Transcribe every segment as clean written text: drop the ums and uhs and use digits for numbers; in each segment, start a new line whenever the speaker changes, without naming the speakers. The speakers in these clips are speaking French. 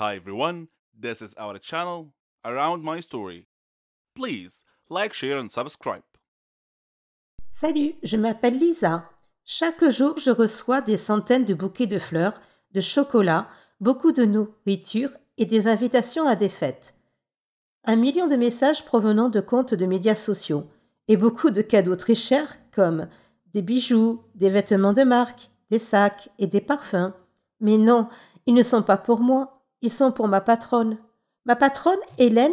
Hi everyone, this is our channel Around My Story. Please like, share and subscribe.
Salut, je m'appelle Lisa. Chaque jour, je reçois des centaines de bouquets de fleurs, de chocolat, beaucoup de nourriture et des invitations à des fêtes. 1 million de messages provenant de comptes de médias sociaux et beaucoup de cadeaux très chers comme des bijoux, des vêtements de marque, des sacs et des parfums. Mais non, ils ne sont pas pour moi, ils sont pour ma patronne. Ma patronne, Hélène,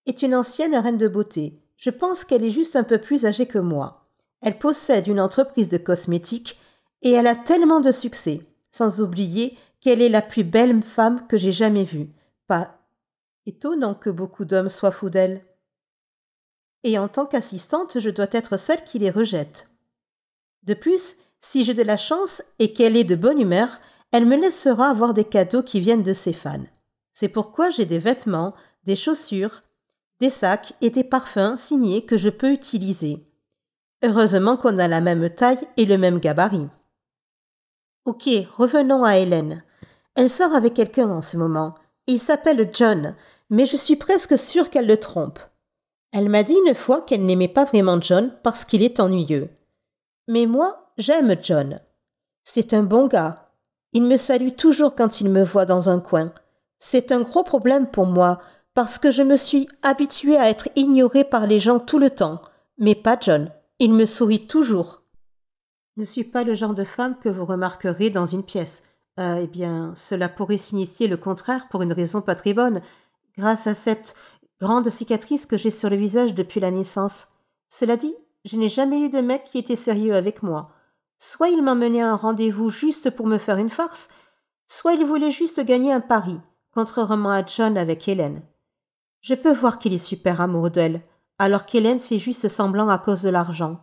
est une ancienne reine de beauté. Je pense qu'elle est juste un peu plus âgée que moi. Elle possède une entreprise de cosmétiques et elle a tellement de succès, sans oublier qu'elle est la plus belle femme que j'ai jamais vue. Pas étonnant que beaucoup d'hommes soient fous d'elle. Et en tant qu'assistante, je dois être celle qui les rejette. De plus, si j'ai de la chance et qu'elle est de bonne humeur, elle me laissera avoir des cadeaux qui viennent de ses fans. C'est pourquoi j'ai des vêtements, des chaussures, des sacs et des parfums signés que je peux utiliser. Heureusement qu'on a la même taille et le même gabarit. Ok, revenons à Hélène. Elle sort avec quelqu'un en ce moment. Il s'appelle John, mais je suis presque sûre qu'elle le trompe. Elle m'a dit une fois qu'elle n'aimait pas vraiment John parce qu'il est ennuyeux. Mais moi, j'aime John. C'est un bon gars. Il me salue toujours quand il me voit dans un coin. C'est un gros problème pour moi parce que je me suis habituée à être ignorée par les gens tout le temps. Mais pas John. Il me sourit toujours. Je ne suis pas le genre de femme que vous remarquerez dans une pièce. Eh bien, cela pourrait signifier le contraire pour une raison pas très bonne. Grâce à cette grande cicatrice que j'ai sur le visage depuis la naissance. Cela dit, je n'ai jamais eu de mec qui était sérieux avec moi. Soit il m'emmenait à un rendez-vous juste pour me faire une farce, soit il voulait juste gagner un pari, contrairement à John avec Hélène. Je peux voir qu'il est super amoureux d'elle, alors qu'Hélène fait juste semblant à cause de l'argent.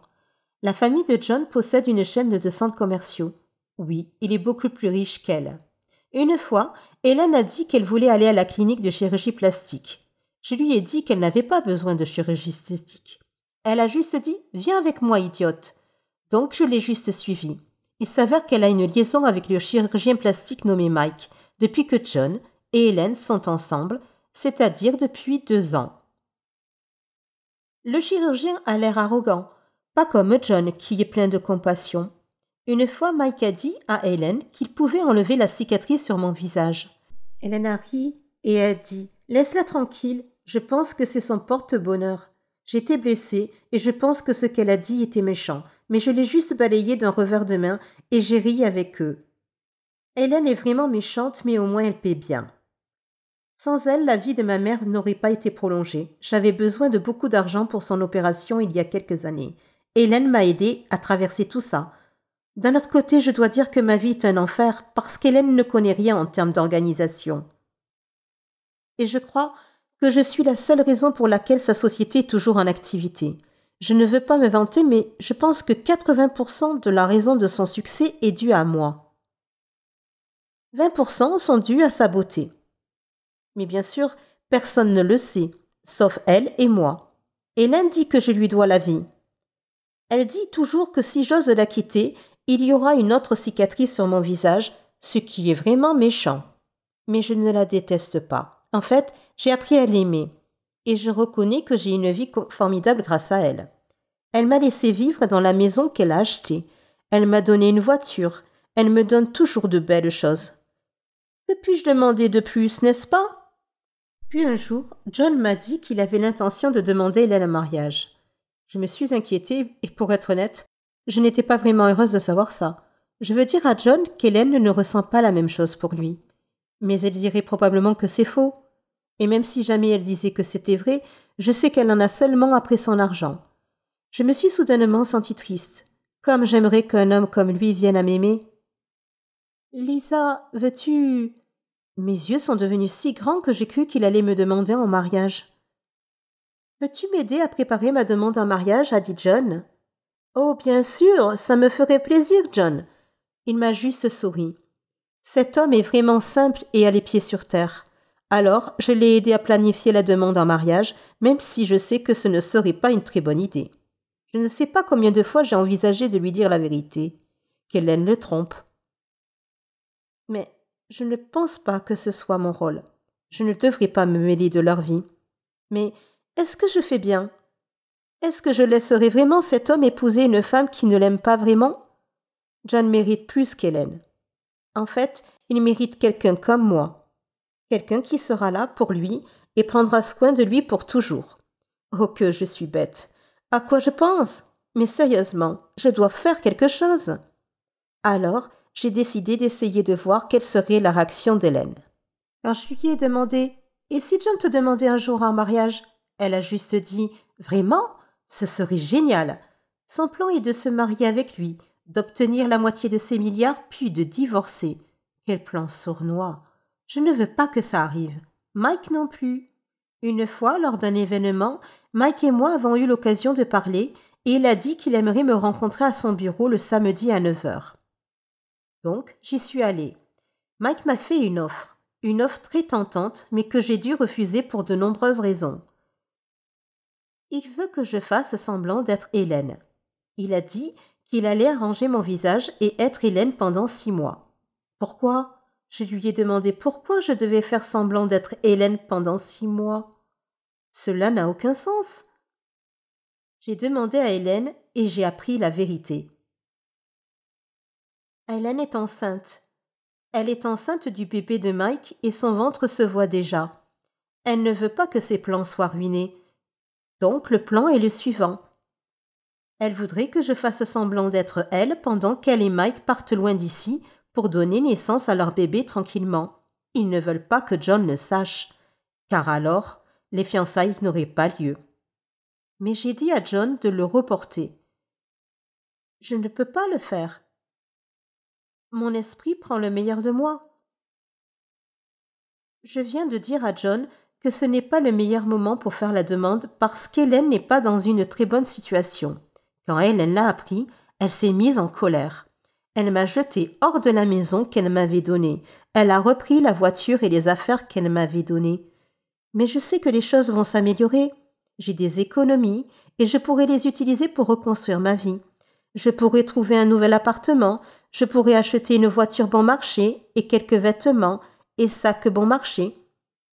La famille de John possède une chaîne de centres commerciaux. Oui, il est beaucoup plus riche qu'elle. Une fois, Hélène a dit qu'elle voulait aller à la clinique de chirurgie plastique. Je lui ai dit qu'elle n'avait pas besoin de chirurgie esthétique. Elle a juste dit « Viens avec moi, idiote !» Donc je l'ai juste suivie. Il s'avère qu'elle a une liaison avec le chirurgien plastique nommé Mike, depuis que John et Hélène sont ensemble, c'est-à-dire depuis 2 ans. Le chirurgien a l'air arrogant, pas comme John qui est plein de compassion. Une fois, Mike a dit à Hélène qu'il pouvait enlever la cicatrice sur mon visage. Hélène a ri et a dit « Laisse-la tranquille, je pense que c'est son porte-bonheur. » J'étais blessée et je pense que ce qu'elle a dit était méchant, mais je l'ai juste balayé d'un revers de main et j'ai ri avec eux. Hélène est vraiment méchante, mais au moins elle paie bien. Sans elle, la vie de ma mère n'aurait pas été prolongée. J'avais besoin de beaucoup d'argent pour son opération il y a quelques années. Hélène m'a aidée à traverser tout ça. D'un autre côté, je dois dire que ma vie est un enfer parce qu'Hélène ne connaît rien en termes d'organisation. Et je crois que je suis la seule raison pour laquelle sa société est toujours en activité. Je ne veux pas me vanter, mais je pense que 80% de la raison de son succès est due à moi. 20% sont dus à sa beauté. Mais bien sûr, personne ne le sait, sauf elle et moi. Hélène dit que je lui dois la vie. Elle dit toujours que si j'ose la quitter, il y aura une autre cicatrice sur mon visage, ce qui est vraiment méchant. Mais je ne la déteste pas. En fait, j'ai appris à l'aimer. Et je reconnais que j'ai une vie formidable grâce à elle. Elle m'a laissé vivre dans la maison qu'elle a achetée. Elle m'a donné une voiture. Elle me donne toujours de belles choses. Que puis-je demander de plus, n'est-ce pas? Puis un jour, John m'a dit qu'il avait l'intention de demander Hélène en mariage. Je me suis inquiétée et pour être honnête, je n'étais pas vraiment heureuse de savoir ça. Je veux dire à John qu'Hélène ne ressent pas la même chose pour lui. Mais elle dirait probablement que c'est faux. Et même si jamais elle disait que c'était vrai, je sais qu'elle en a seulement après son argent. Je me suis soudainement sentie triste. Comme j'aimerais qu'un homme comme lui vienne à m'aimer. Lisa, veux-tu... Mes yeux sont devenus si grands que j'ai cru qu'il allait me demander en mariage. Peux-tu m'aider à préparer ma demande en mariage, a dit John. Oh, bien sûr, ça me ferait plaisir, John. Il m'a juste souri. Cet homme est vraiment simple et a les pieds sur terre. Alors, je l'ai aidé à planifier la demande en mariage, même si je sais que ce ne serait pas une très bonne idée. Je ne sais pas combien de fois j'ai envisagé de lui dire la vérité, qu'Hélène le trompe. Mais je ne pense pas que ce soit mon rôle. Je ne devrais pas me mêler de leur vie. Mais est-ce que je fais bien? Est-ce que je laisserai vraiment cet homme épouser une femme qui ne l'aime pas vraiment? John mérite plus qu'Hélène. En fait, il mérite quelqu'un comme moi. Quelqu'un qui sera là pour lui et prendra soin de lui pour toujours. Oh que je suis bête. À quoi je pense? Mais sérieusement, je dois faire quelque chose. Alors, j'ai décidé d'essayer de voir quelle serait la réaction d'Hélène. Quand je lui ai demandé « Et si John te demandait un jour en mariage ?» Elle a juste dit « Vraiment? Ce serait génial. » Son plan est de se marier avec lui, d'obtenir la moitié de ses milliards, puis de divorcer. Quel plan sournois. Je ne veux pas que ça arrive. Mike non plus. Une fois, lors d'un événement, Mike et moi avons eu l'occasion de parler et il a dit qu'il aimerait me rencontrer à son bureau le samedi à 9h. Donc, j'y suis allée. Mike m'a fait une offre très tentante, mais que j'ai dû refuser pour de nombreuses raisons. Il veut que je fasse semblant d'être Hélène. Il a dit qu'il allait arranger mon visage et être Hélène pendant 6 mois. Pourquoi? Je lui ai demandé pourquoi je devais faire semblant d'être Hélène pendant 6 mois. Cela n'a aucun sens. J'ai demandé à Hélène et j'ai appris la vérité. Hélène est enceinte. Elle est enceinte du bébé de Mike et son ventre se voit déjà. Elle ne veut pas que ses plans soient ruinés. Donc le plan est le suivant. Elle voudrait que je fasse semblant d'être elle pendant qu'elle et Mike partent loin d'ici pour donner naissance à leur bébé tranquillement. Ils ne veulent pas que John le sache, car alors les fiançailles n'auraient pas lieu. Mais j'ai dit à John de le reporter. Je ne peux pas le faire. Mon esprit prend le meilleur de moi. Je viens de dire à John que ce n'est pas le meilleur moment pour faire la demande parce qu'Hélène n'est pas dans une très bonne situation. Quand Hélène l'a appris, elle s'est mise en colère. Elle m'a jeté hors de la maison qu'elle m'avait donnée. Elle a repris la voiture et les affaires qu'elle m'avait données. Mais je sais que les choses vont s'améliorer. J'ai des économies et je pourrai les utiliser pour reconstruire ma vie. Je pourrai trouver un nouvel appartement, je pourrai acheter une voiture bon marché et quelques vêtements et sacs bon marché.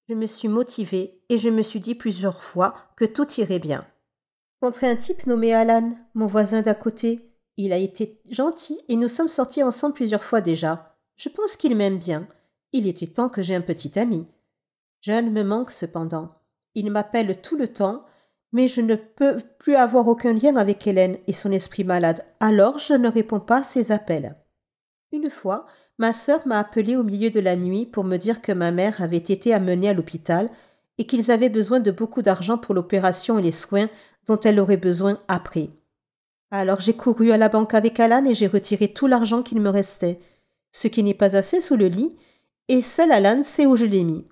Je me suis motivée et je me suis dit plusieurs fois que tout irait bien. Contre un type nommé Alan, mon voisin d'à côté. Il a été gentil et nous sommes sortis ensemble plusieurs fois déjà. Je pense qu'il m'aime bien. Il était temps que j'aie un petit ami. John me manque cependant. Il m'appelle tout le temps, mais je ne peux plus avoir aucun lien avec Hélène et son esprit malade, alors je ne réponds pas à ses appels. Une fois, ma sœur m'a appelé au milieu de la nuit pour me dire que ma mère avait été amenée à l'hôpital et qu'ils avaient besoin de beaucoup d'argent pour l'opération et les soins dont elle aurait besoin après. Alors j'ai couru à la banque avec Alan et j'ai retiré tout l'argent qu'il me restait, ce qui n'est pas assez sous le lit, et seul Alan sait où je l'ai mis.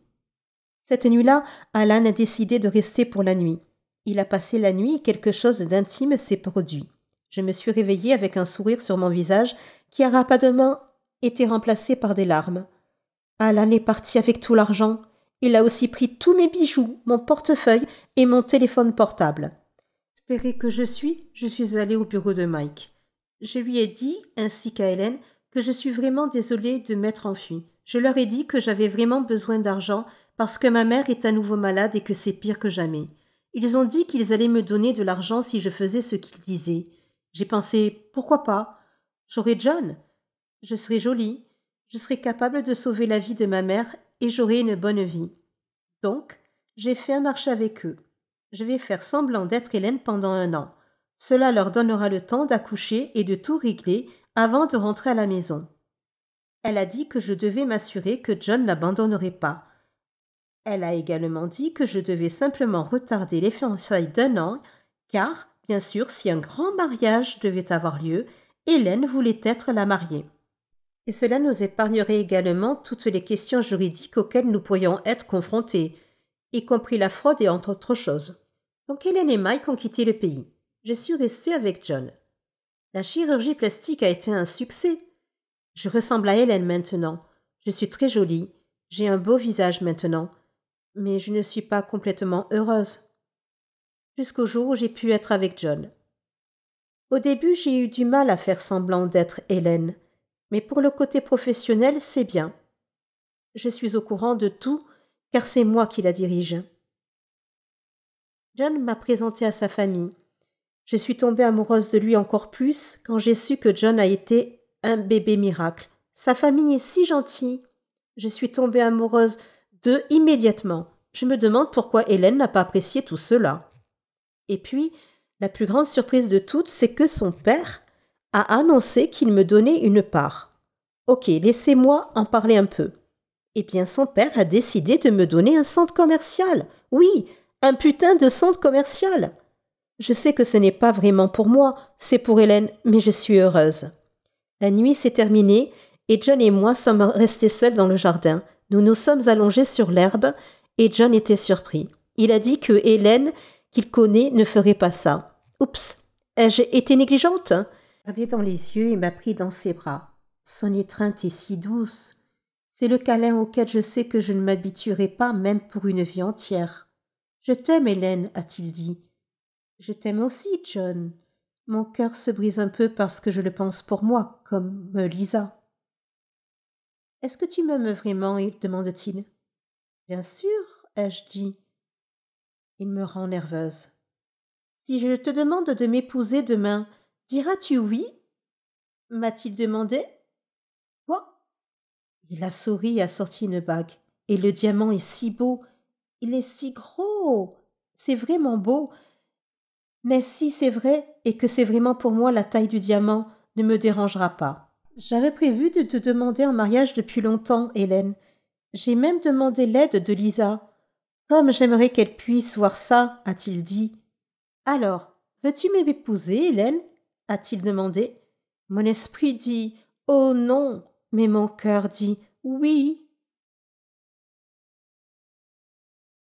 Cette nuit-là, Alan a décidé de rester pour la nuit. Il a passé la nuit et quelque chose d'intime s'est produit. Je me suis réveillée avec un sourire sur mon visage qui a rapidement été remplacé par des larmes. Alan est parti avec tout l'argent. Il a aussi pris tous mes bijoux, mon portefeuille et mon téléphone portable. Désespérée que je suis allée au bureau de Mike. Je lui ai dit, ainsi qu'à Hélène, que je suis vraiment désolée de m'être enfuie. Je leur ai dit que j'avais vraiment besoin d'argent parce que ma mère est à nouveau malade et que c'est pire que jamais. Ils ont dit qu'ils allaient me donner de l'argent si je faisais ce qu'ils disaient. J'ai pensé, pourquoi pas? J'aurai John. Je serai jolie. Je serai capable de sauver la vie de ma mère et j'aurai une bonne vie. Donc, j'ai fait un marché avec eux. Je vais faire semblant d'être Hélène pendant 1 an. Cela leur donnera le temps d'accoucher et de tout régler avant de rentrer à la maison. Elle a dit que je devais m'assurer que John n'abandonnerait pas. Elle a également dit que je devais simplement retarder les fiançailles d'1 an, car, bien sûr, si un grand mariage devait avoir lieu, Hélène voulait être la mariée. Et cela nous épargnerait également toutes les questions juridiques auxquelles nous pourrions être confrontés, y compris la fraude et entre autres choses. Donc Hélène et Mike ont quitté le pays. Je suis restée avec John. La chirurgie plastique a été un succès. Je ressemble à Hélène maintenant. Je suis très jolie. J'ai un beau visage maintenant. Mais je ne suis pas complètement heureuse. Jusqu'au jour où j'ai pu être avec John. Au début, j'ai eu du mal à faire semblant d'être Hélène. Mais pour le côté professionnel, c'est bien. Je suis au courant de tout car c'est moi qui la dirige. John m'a présenté à sa famille. Je suis tombée amoureuse de lui encore plus quand j'ai su que John a été un bébé miracle. Sa famille est si gentille. Je suis tombée amoureuse d'eux immédiatement. Je me demande pourquoi Hélène n'a pas apprécié tout cela. Et puis, la plus grande surprise de toutes, c'est que son père a annoncé qu'il me donnait une part. Ok, laissez-moi en parler un peu. Eh bien, son père a décidé de me donner un centre commercial. Oui, un putain de centre commercial. Je sais que ce n'est pas vraiment pour moi, c'est pour Hélène, mais je suis heureuse. La nuit s'est terminée et John et moi sommes restés seuls dans le jardin. Nous nous sommes allongés sur l'herbe et John était surpris. Il a dit que Hélène, qu'il connaît, ne ferait pas ça. Oups, ai-je été négligente? Il m'a regardé dans les yeux et m'a pris dans ses bras. Son étreinte est si douce. C'est le câlin auquel je sais que je ne m'habituerai pas même pour une vie entière. Je t'aime, Hélène, a-t-il dit. Je t'aime aussi, John. Mon cœur se brise un peu parce que je le pense pour moi, comme Lisa. Est-ce que tu m'aimes vraiment? Demande-t-il. Bien sûr, ai-je dit. Il me rend nerveuse. Si je te demande de m'épouser demain, diras-tu oui? M'a-t-il demandé. Quoi? Il a souri et a sorti une bague. Et le diamant est si beau. Il est si gros. C'est vraiment beau. Mais si c'est vrai et que c'est vraiment pour moi, la taille du diamant ne me dérangera pas. J'avais prévu de te demander en mariage depuis longtemps, Hélène. J'ai même demandé l'aide de Lisa. Comme j'aimerais qu'elle puisse voir ça, a-t-il dit. Alors, veux-tu m'épouser, Hélène? A-t-il demandé. Mon esprit dit oh non, mais mon cœur dit oui.